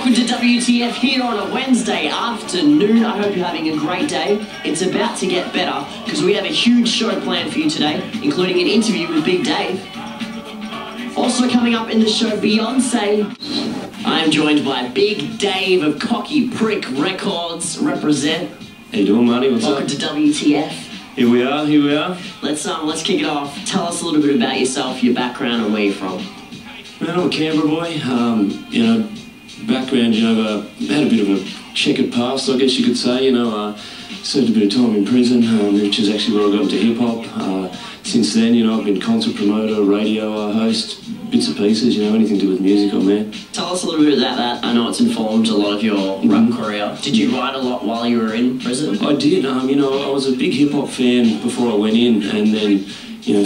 Welcome to WTF here on a Wednesday afternoon. I hope you're having a great day. It's about to get better because we have a huge show planned for you today, including an interview with Big Dave. Also coming up in the show, Beyonce. I am joined by Big Dave of Cocky Prick Records. Represent. How you doing, Marty? What's Welcome up? to WTF. Here we are. Let's kick it off. Tell us a little bit about yourself, your background, and where you're from. Man, I'm a Canberra boy. Background, had a bit of a checkered past, I guess you could say. Served a bit of time in prison, which is actually where I got into hip-hop. Since then, I've been concert promoter, radio host, bits and pieces, anything to do with music, man. Tell us a little bit about that. I know it's informed a lot of your rap career. Did you write a lot while you were in prison? I did. I was a big hip-hop fan before I went in, and then,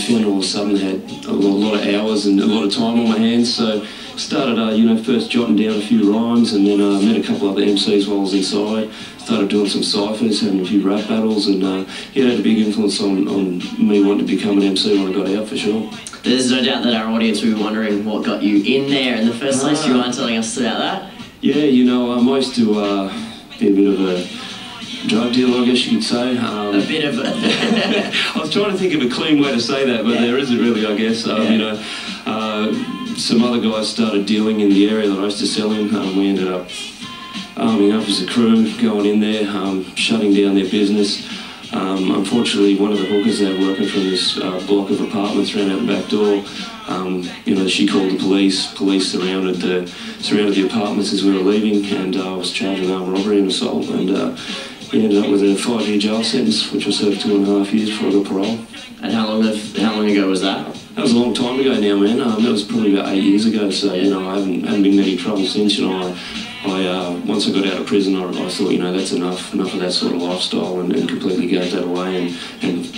found all of a sudden had a lot of hours and a lot of time on my hands, so started, first jotting down a few rhymes, and then met a couple other MCs while I was inside. Started doing some ciphers, having a few rap battles, and it had a big influence on me wanting to become an MC when I got out, for sure. There's no doubt that our audience will be wondering what got you in there in the first place. Do you mind telling us about that? Yeah, I used to be a bit of a drug dealer, I guess you could say. A bit of a... I was trying to think of a clean way to say that, but there isn't really, I guess. Some other guys started dealing in the area that I used to sell in. We ended up arming up as a crew, going in there, shutting down their business. Unfortunately, one of the hookers they were working from this block of apartments ran out the back door. She called the police. Police surrounded the apartments as we were leaving, and I was charged with armed robbery and assault. And ended up with a 5-year jail sentence, which I served 2.5 years before I got parole. And how long ago was that? That was a long time ago now, man. That was probably about 8 years ago. So I haven't been in any trouble since. Once I got out of prison, I thought, that's enough of that sort of lifestyle, and completely gave that away, and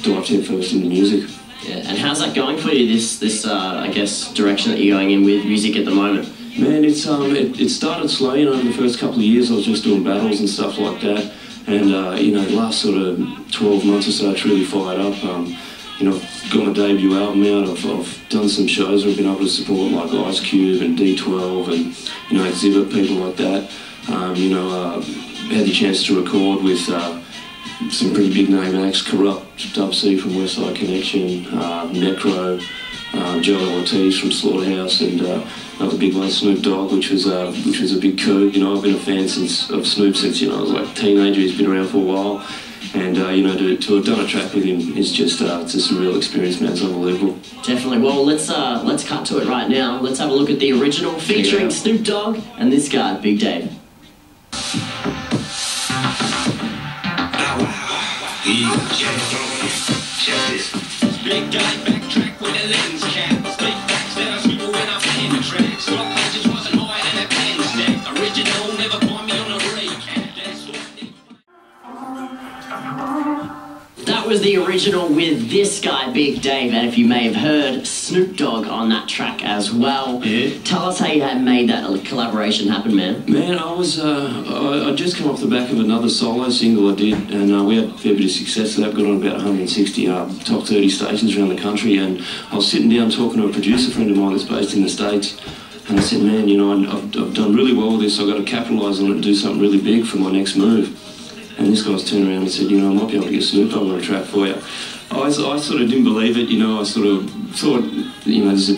dived headfirst into music. Yeah. And how's that going for you? This I guess direction that you're going in with music at the moment. Man, it started slow. The first couple of years I was just doing battles and stuff like that, and the last sort of 12 months or so it's really fired up. Got my debut album out. I've done some shows where I've been able to support like Ice Cube and D12 and Exhibit, people like that. Had the chance to record with some pretty big name acts: Corrupt, Dub C from Westside Connection, Necro, Joe Ortiz from Slaughterhouse, and another big one, Snoop Dogg, which was a big coup. I've been a fan of Snoop since I was like a teenager. He's been around for a while. And, to have done a track with him is just it's a surreal experience, man. It's unbelievable. Definitely. Well, let's cut to it right now. Let's have a look at the original featuring Snoop Dogg and this guy, Big Dave. Check this. Big guy backtrack with a lens cap. Straight facts that I speak when I'm playing the track. Stop just wasn't hard and a pen stack. Original, never caught me on a break. That was the original with this guy, Big Dave, and if you may have heard, Snoop Dogg on that track as well. Yeah. Tell us how you had made that collaboration happen, man. Man, I'd just come off the back of another solo single I did, and we had a fair bit of success with that. Got on about 160 top 30 stations around the country, and I was sitting down talking to a producer friend of mine that's based in the States, and I said, man, I've done really well with this, so I've got to capitalise on it and do something really big for my next move. And this guy's turned around and said, I might be able to get Snoop Dogg on a track for you. I sort of didn't believe it, I sort of thought, this is a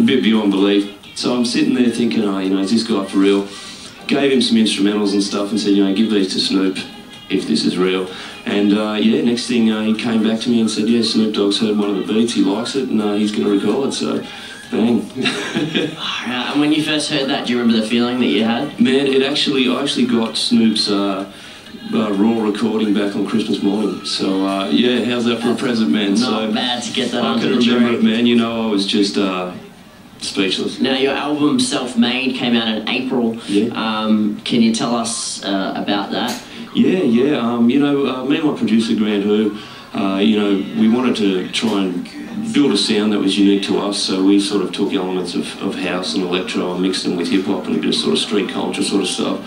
bit beyond belief. So I'm sitting there thinking, is this guy for real? Gave him some instrumentals and stuff and said, give these to Snoop if this is real. And next thing he came back to me and said, yeah, Snoop Dogg's heard one of the beats, he likes it, and he's going to record, so bang. And when you first heard that, do you remember the feeling that you had? Man, I actually got Snoop's raw recording back on Christmas morning. So, how's that for a present, man? Not bad to get that I onto can the remember track. it, man. I was just speechless. Now, your album Self-Made came out in April. Yeah. Can you tell us about that? Yeah. Me and my producer, Grant Who, we wanted to try and build a sound that was unique to us, so we sort of took elements of house and electro and mixed them with hip-hop and a bit of sort of street culture sort of stuff,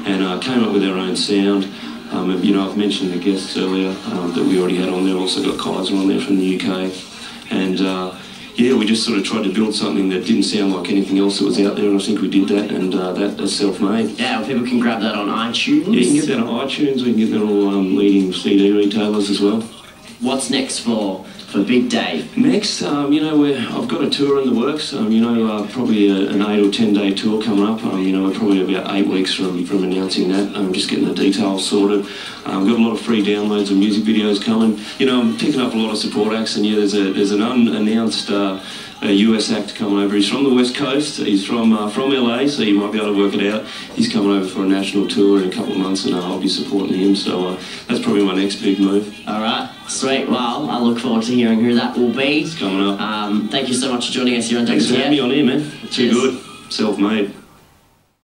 and came up with our own sound. I've mentioned the guests earlier that we already had on there. Also got Kaiser on there from the UK, and yeah, we just sort of tried to build something that didn't sound like anything else that was out there, and I think we did that, and that's self-made. Yeah, well, people can grab that on iTunes. Yeah, you can get that on iTunes, we can get that on all leading CD retailers as well. What's next for Big Dave? Next, you know, I've got a tour in the works. You know, probably an 8 or 10 day tour coming up. You know, we're probably about 8 weeks from announcing that. I'm just getting the details sorted. We've got a lot of free downloads and music videos coming. You know, I'm picking up a lot of support acts, and yeah, there's an unannounced US act coming over. He's from the West Coast. He's from LA, so you might be able to work it out. He's coming over for a national tour in a couple of months, and I'll be supporting him. So that's probably my next big move. All right, sweet. Well, I look forward to hearing who that will be. It's coming up. Thank you so much for joining us here on WTF. Thanks for having me on here, man. Too Cheers. good. Self-made.